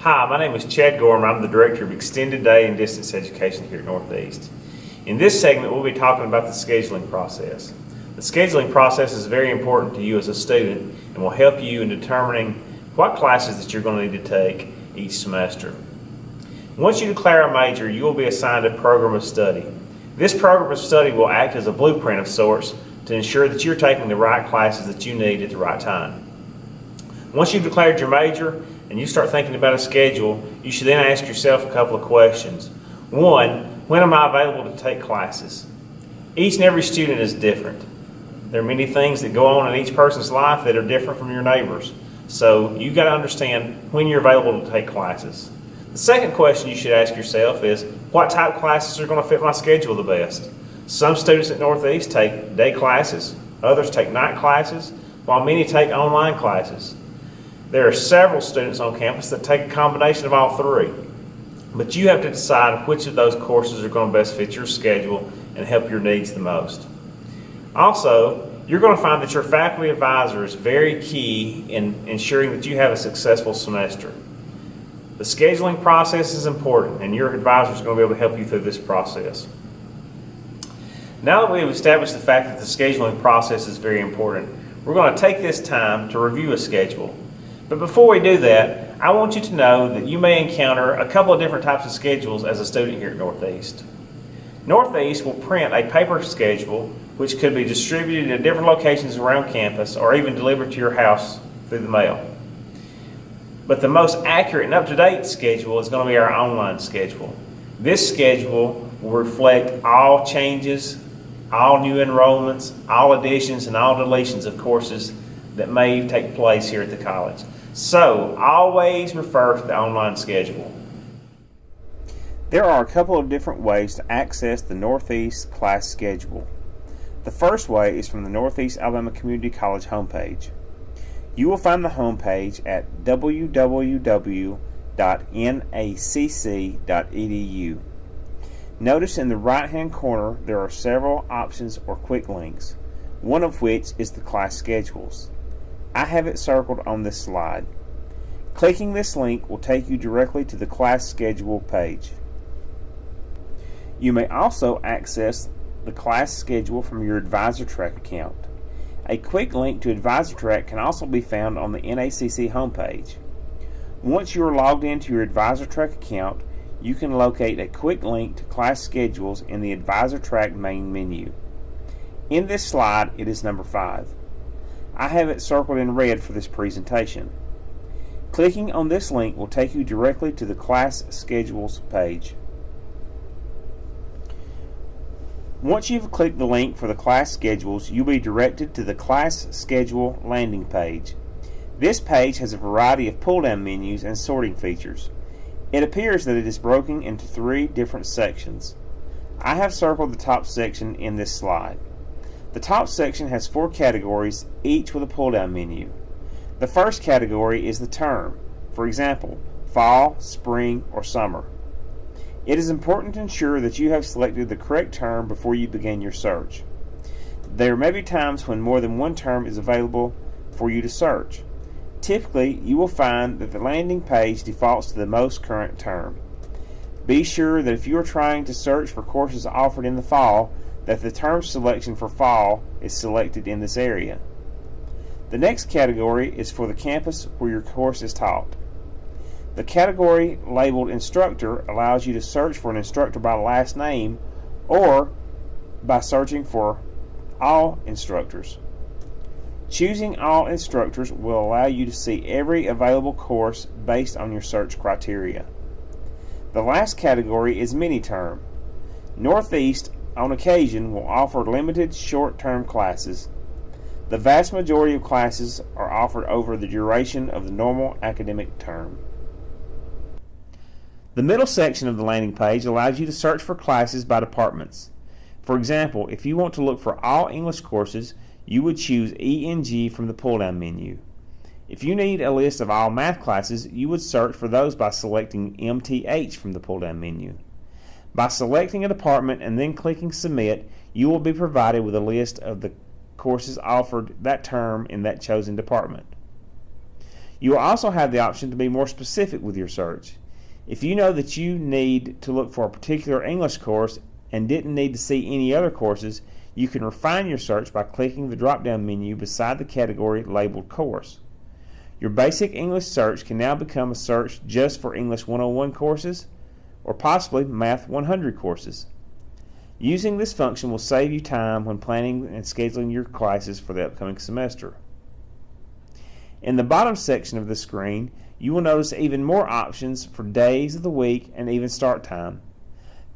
Hi, my name is Chad Gorham. I'm the Director of Extended Day and Distance Education here at Northeast. In this segment, we'll be talking about the scheduling process. The scheduling process is very important to you as a student and will help you in determining what classes that you're going to need to take each semester. Once you declare a major, you will be assigned a program of study. This program of study will act as a blueprint of sorts to ensure that you're taking the right classes that you need at the right time. Once you've declared your major and you start thinking about a schedule, you should then ask yourself a couple of questions. One, when am I available to take classes? Each and every student is different. There are many things that go on in each person's life that are different from your neighbors. So you've got to understand when you're available to take classes. The second question you should ask yourself is, what type of classes are going to fit my schedule the best? Some students at Northeast take day classes, others take night classes, while many take online classes. There are several students on campus that take a combination of all three, but you have to decide which of those courses are going to best fit your schedule and help your needs the most. Also, you're going to find that your faculty advisor is very key in ensuring that you have a successful semester. The scheduling process is important, and your advisor is going to be able to help you through this process. Now that we've established the fact that the scheduling process is very important, we're going to take this time to review a schedule. But before we do that, I want you to know that you may encounter a couple of different types of schedules as a student here at Northeast. Northeast will print a paper schedule which could be distributed at different locations around campus or even delivered to your house through the mail. But the most accurate and up-to-date schedule is going to be our online schedule. This schedule will reflect all changes, all new enrollments, all additions, and all deletions of courses that may take place here at the college. So, always refer to the online schedule. There are a couple of different ways to access the Northeast class schedule. The first way is from the Northeast Alabama Community College homepage. You will find the homepage at www.nacc.edu. Notice in the right-hand corner there are several options or quick links, one of which is the class schedules. I have it circled on this slide. Clicking this link will take you directly to the class schedule page. You may also access the class schedule from your AdvisorTrack account. A quick link to AdvisorTrack can also be found on the NACC homepage. Once you are logged into your AdvisorTrack account, you can locate a quick link to class schedules in the AdvisorTrack main menu. In this slide, it is number 5. I have it circled in red for this presentation. Clicking on this link will take you directly to the class schedules page. Once you've clicked the link for the class schedules, you'll be directed to the class schedule landing page. This page has a variety of pull-down menus and sorting features. It appears that it is broken into 3 different sections. I have circled the top section in this slide. The top section has 4 categories, each with a pull-down menu. The first category is the term, for example, fall, spring, or summer. It is important to ensure that you have selected the correct term before you begin your search. There may be times when more than one term is available for you to search. Typically, you will find that the landing page defaults to the most current term. Be sure that if you are trying to search for courses offered in the fall, that the term selection for fall is selected in this area. The next category is for the campus where your course is taught. The category labeled instructor allows you to search for an instructor by last name or by searching for all instructors. Choosing all instructors will allow you to see every available course based on your search criteria. The last category is mini-term. Northeast on occasion will offer limited short-term classes. The vast majority of classes are offered over the duration of the normal academic term. The middle section of the landing page allows you to search for classes by departments. For example, if you want to look for all English courses, you would choose ENG from the pull-down menu. If you need a list of all math classes, you would search for those by selecting MTH from the pull-down menu. By selecting a department and then clicking Submit, you will be provided with a list of the courses offered that term in that chosen department. You will also have the option to be more specific with your search. If you know that you need to look for a particular English course and didn't need to see any other courses, you can refine your search by clicking the drop-down menu beside the category labeled Course. Your basic English search can now become a search just for English 101 courses or possibly Math 100 courses. Using this function will save you time when planning and scheduling your classes for the upcoming semester. In the bottom section of the screen, you will notice even more options for days of the week and even start time.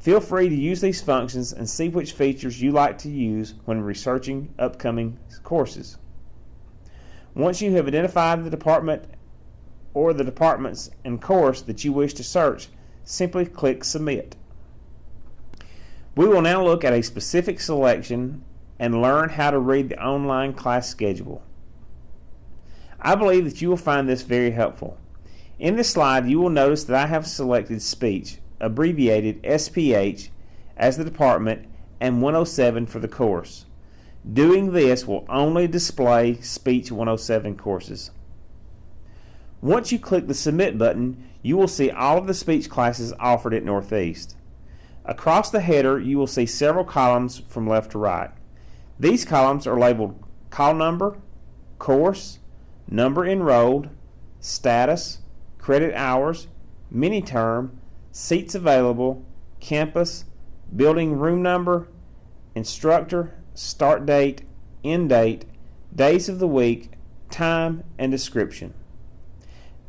Feel free to use these functions and see which features you like to use when researching upcoming courses. Once you have identified the department or the departments and course that you wish to search, simply click Submit. We will now look at a specific selection and learn how to read the online class schedule. I believe that you will find this very helpful. In this slide, you will notice that I have selected Speech, abbreviated SPH, as the department and 107 for the course. Doing this will only display Speech 107 courses. Once you click the Submit button, you will see all of the speech classes offered at Northeast. Across the header, you will see several columns from left to right. These columns are labeled Call Number, Course, Number Enrolled, Status, Credit Hours, Mini-Term, Seats Available, Campus, Building Room Number, Instructor, Start Date, End Date, Days of the Week, Time, and Description.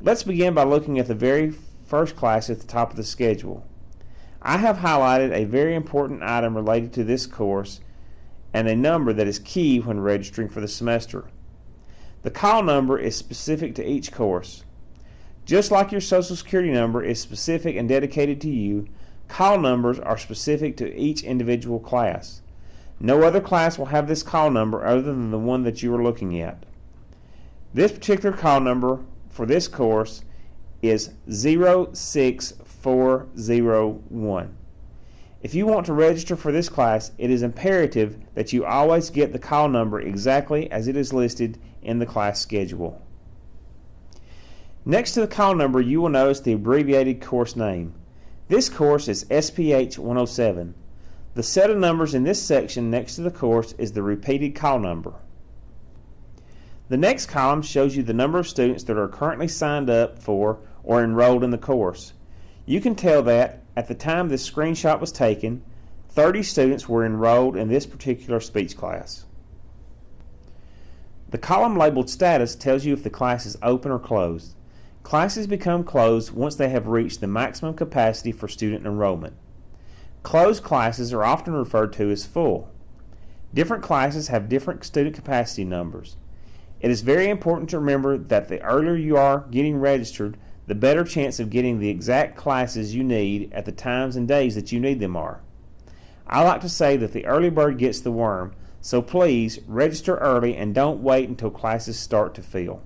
Let's begin by looking at the very first class at the top of the schedule. I have highlighted a very important item related to this course and a number that is key when registering for the semester. The call number is specific to each course. Just like your Social Security number is specific and dedicated to you, call numbers are specific to each individual class. No other class will have this call number other than the one that you are looking at. This particular call number for this course is 06401. If you want to register for this class, it is imperative that you always get the call number exactly as it is listed in the class schedule. Next to the call number, you will notice the abbreviated course name. This course is SPH 107. The set of numbers in this section next to the course is the repeated call number. The next column shows you the number of students that are currently signed up for or enrolled in the course. You can tell that at the time this screenshot was taken, 30 students were enrolled in this particular speech class. The column labeled Status tells you if the class is open or closed. Classes become closed once they have reached the maximum capacity for student enrollment. Closed classes are often referred to as full. Different classes have different student capacity numbers. It is very important to remember that the earlier you are getting registered, the better chance of getting the exact classes you need at the times and days that you need them are. I like to say that the early bird gets the worm, so please register early and don't wait until classes start to fill.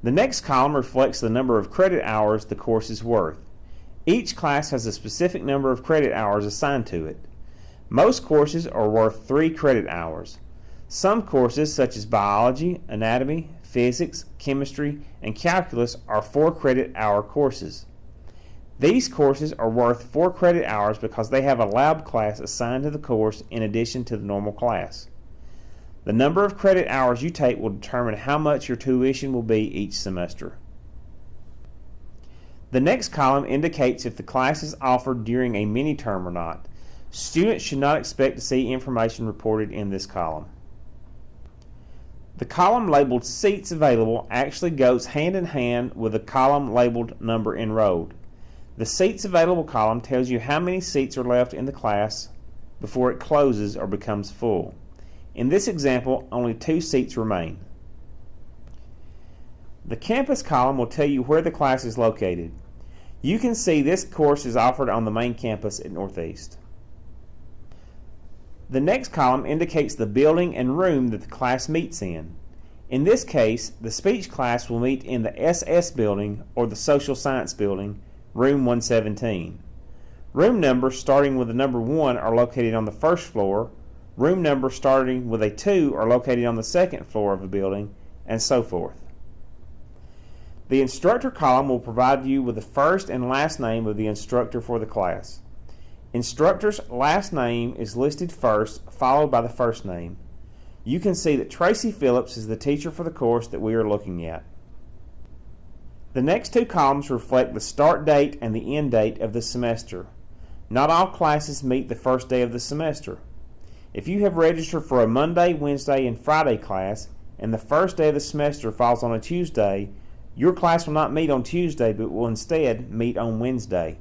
The next column reflects the number of credit hours the course is worth. Each class has a specific number of credit hours assigned to it. Most courses are worth 3 credit hours. Some courses, such as biology, anatomy, physics, chemistry, and calculus, are 4 credit hour courses. These courses are worth 4 credit hours because they have a lab class assigned to the course in addition to the normal class. The number of credit hours you take will determine how much your tuition will be each semester. The next column indicates if the class is offered during a mini-term or not. Students should not expect to see information reported in this column. The column labeled Seats Available actually goes hand in hand with the column labeled Number Enrolled. The Seats Available column tells you how many seats are left in the class before it closes or becomes full. In this example, only 2 seats remain. The Campus column will tell you where the class is located. You can see this course is offered on the main campus at Northeast. The next column indicates the building and room that the class meets in. In this case, the speech class will meet in the SS building or the Social Science building, room 117. Room numbers starting with the number 1 are located on the first floor, room numbers starting with a 2 are located on the second floor of the building, and so forth. The instructor column will provide you with the first and last name of the instructor for the class. Instructor's last name is listed first, followed by the first name. You can see that Tracy Phillips is the teacher for the course that we are looking at. The next two columns reflect the start date and the end date of the semester. Not all classes meet the first day of the semester. If you have registered for a Monday, Wednesday, and Friday class, and the first day of the semester falls on a Tuesday, your class will not meet on Tuesday, but will instead meet on Wednesday.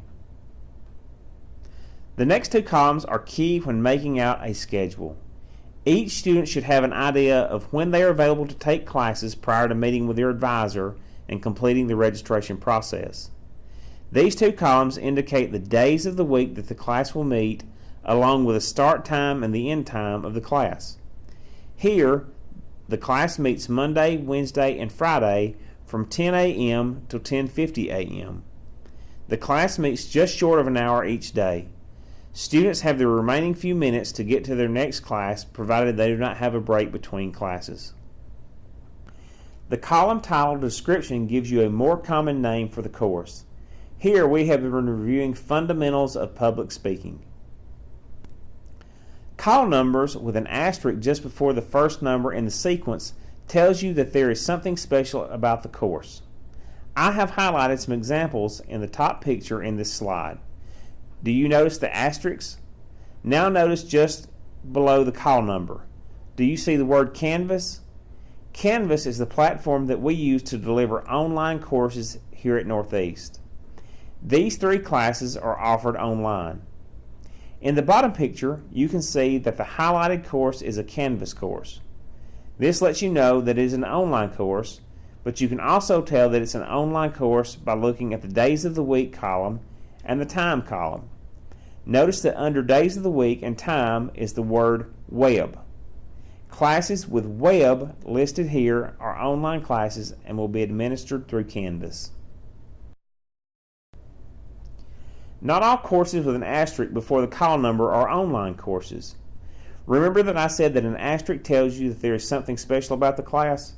The next two columns are key when making out a schedule. Each student should have an idea of when they are available to take classes prior to meeting with their advisor and completing the registration process. These two columns indicate the days of the week that the class will meet, along with the start time and the end time of the class. Here, the class meets Monday, Wednesday, and Friday from 10 a.m. to 10:50 a.m. The class meets just short of an hour each day. Students have the remaining few minutes to get to their next class, provided they do not have a break between classes. The column titled Description gives you a more common name for the course. Here we have been reviewing Fundamentals of Public Speaking. Call numbers with an asterisk just before the first number in the sequence tells you that there is something special about the course. I have highlighted some examples in the top picture in this slide. Do you notice the asterisks? Now notice just below the call number. Do you see the word Canvas? Canvas is the platform that we use to deliver online courses here at Northeast. These three classes are offered online. In the bottom picture, you can see that the highlighted course is a Canvas course. This lets you know that it is an online course, but you can also tell that it's an online course by looking at the days of the week column and the time column. Notice that under days of the week and time is the word web. Classes with web listed here are online classes and will be administered through Canvas. Not all courses with an asterisk before the call number are online courses. Remember that I said that an asterisk tells you that there is something special about the class?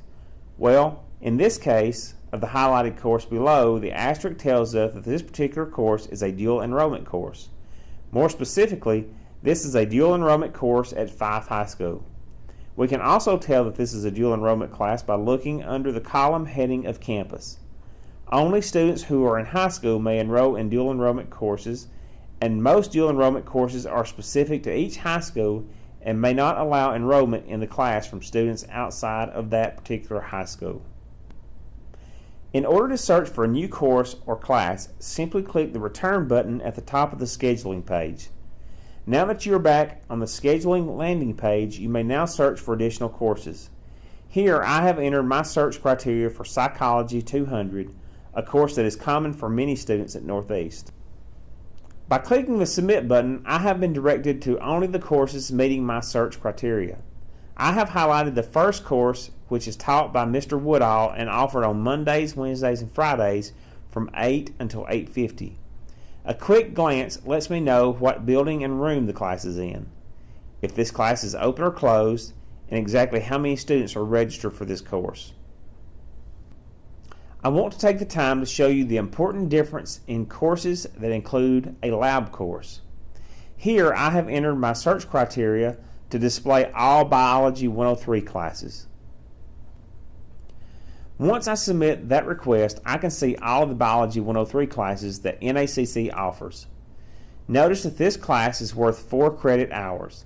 Well, in this case of the highlighted course below, the asterisk tells us that this particular course is a dual enrollment course. More specifically, this is a dual enrollment course at Fife High School. We can also tell that this is a dual enrollment class by looking under the column heading of campus. Only students who are in high school may enroll in dual enrollment courses, and most dual enrollment courses are specific to each high school and may not allow enrollment in the class from students outside of that particular high school. In order to search for a new course or class, simply click the Return button at the top of the scheduling page. Now that you are back on the scheduling landing page, you may now search for additional courses. Here I have entered my search criteria for Psychology 200, a course that is common for many students at Northeast. By clicking the Submit button, I have been directed to only the courses meeting my search criteria. I have highlighted the first course, which is taught by Mr. Woodall and offered on Mondays, Wednesdays, and Fridays from 8 until 8:50. A quick glance lets me know what building and room the class is in, if this class is open or closed, and exactly how many students are registered for this course. I want to take the time to show you the important difference in courses that include a lab course. Here I have entered my search criteria to display all Biology 103 classes. Once I submit that request, I can see all of the Biology 103 classes that NACC offers. Notice that this class is worth 4 credit hours.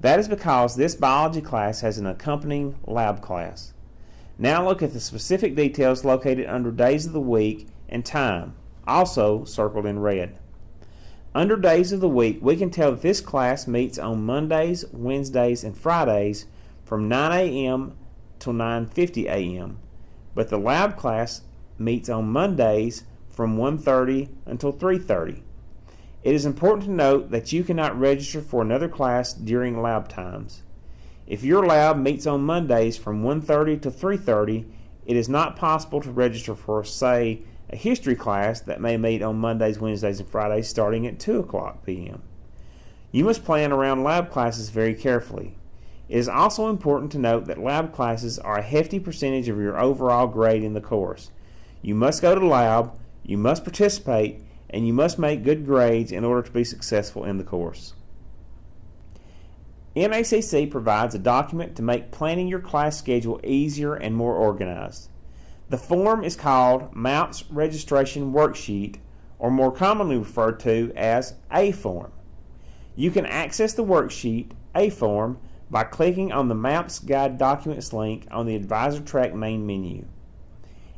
That is because this biology class has an accompanying lab class. Now look at the specific details located under days of the week and time, also circled in red. Under days of the week, we can tell that this class meets on Mondays, Wednesdays, and Fridays from 9 a.m. till 9:50 a.m., but the lab class meets on Mondays from 1:30 until 3:30. It is important to note that you cannot register for another class during lab times. If your lab meets on Mondays from 1:30 to 3:30, it is not possible to register for, say, a history class that may meet on Mondays, Wednesdays, and Fridays starting at 2 o'clock p.m. You must plan around lab classes very carefully. It is also important to note that lab classes are a hefty percentage of your overall grade in the course. You must go to lab, you must participate, and you must make good grades in order to be successful in the course. NACC provides a document to make planning your class schedule easier and more organized. The form is called MAPS Registration Worksheet, or more commonly referred to as A Form. You can access the worksheet, A Form, by clicking on the MAPS Guide Documents link on the Advisor Track main menu.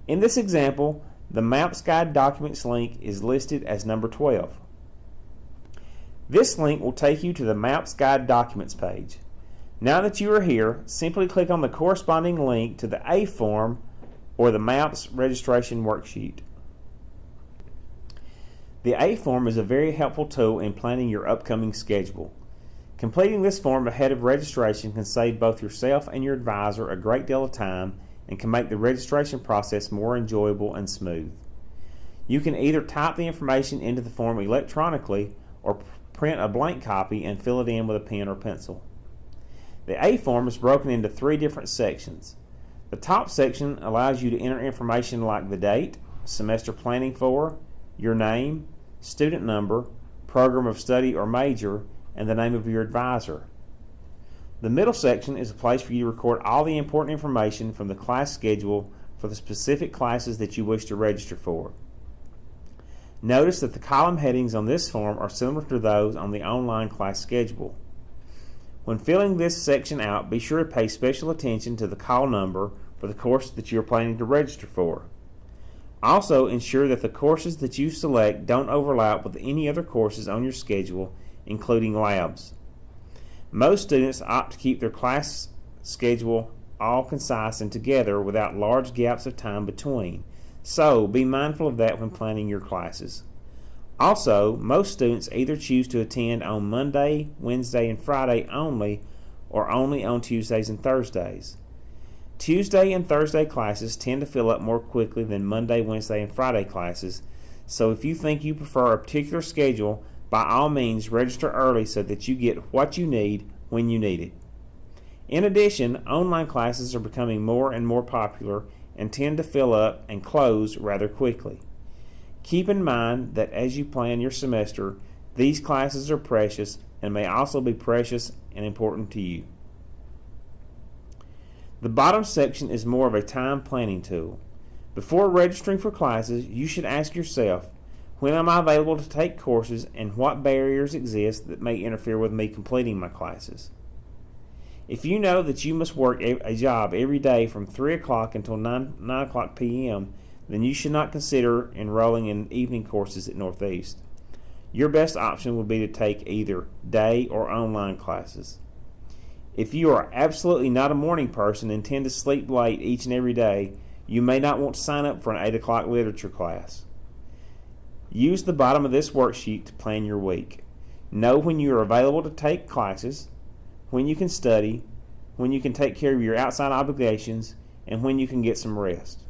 In this example, the MAPS Guide Documents link is listed as number 12. This link will take you to the MAPS Guide Documents page. Now that you are here, simply click on the corresponding link to the A Form or the MAPS Registration Worksheet. The A Form is a very helpful tool in planning your upcoming schedule. Completing this form ahead of registration can save both yourself and your advisor a great deal of time and can make the registration process more enjoyable and smooth. You can either type the information into the form electronically or print a blank copy and fill it in with a pen or pencil. The A Form is broken into 3 different sections. The top section allows you to enter information like the date, semester planning for, your name, student number, program of study or major, and the name of your advisor. The middle section is a place for you to record all the important information from the class schedule for the specific classes that you wish to register for. Notice that the column headings on this form are similar to those on the online class schedule. When filling this section out, be sure to pay special attention to the call number for the course that you are planning to register for. Also, ensure that the courses that you select don't overlap with any other courses on your schedule, including labs. Most students opt to keep their class schedule all concise and together without large gaps of time between, so be mindful of that when planning your classes. Also, most students either choose to attend on Monday, Wednesday, and Friday only, or only on Tuesdays and Thursdays. Tuesday and Thursday classes tend to fill up more quickly than Monday, Wednesday, and Friday classes, so if you think you prefer a particular schedule, by all means register early so that you get what you need when you need it. In addition, online classes are becoming more and more popular and tend to fill up and close rather quickly. Keep in mind that as you plan your semester, these classes are precious and may also be precious and important to you. The bottom section is more of a time planning tool. Before registering for classes, you should ask yourself, when am I available to take courses and what barriers exist that may interfere with me completing my classes? If you know that you must work a job every day from 3 o'clock until 9 o'clock p.m., then you should not consider enrolling in evening courses at Northeast. Your best option would be to take either day or online classes. If you are absolutely not a morning person and tend to sleep late each and every day, you may not want to sign up for an 8 o'clock literature class. Use the bottom of this worksheet to plan your week. Know when you are available to take classes, when you can study, when you can take care of your outside obligations, and when you can get some rest.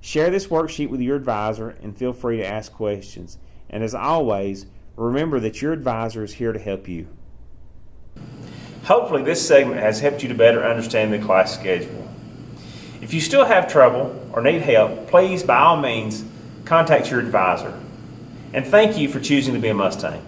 Share this worksheet with your advisor and feel free to ask questions. And as always, remember that your advisor is here to help you. Hopefully this segment has helped you to better understand the class schedule. If you still have trouble or need help, please by all means contact your advisor. And thank you for choosing to be a Mustang.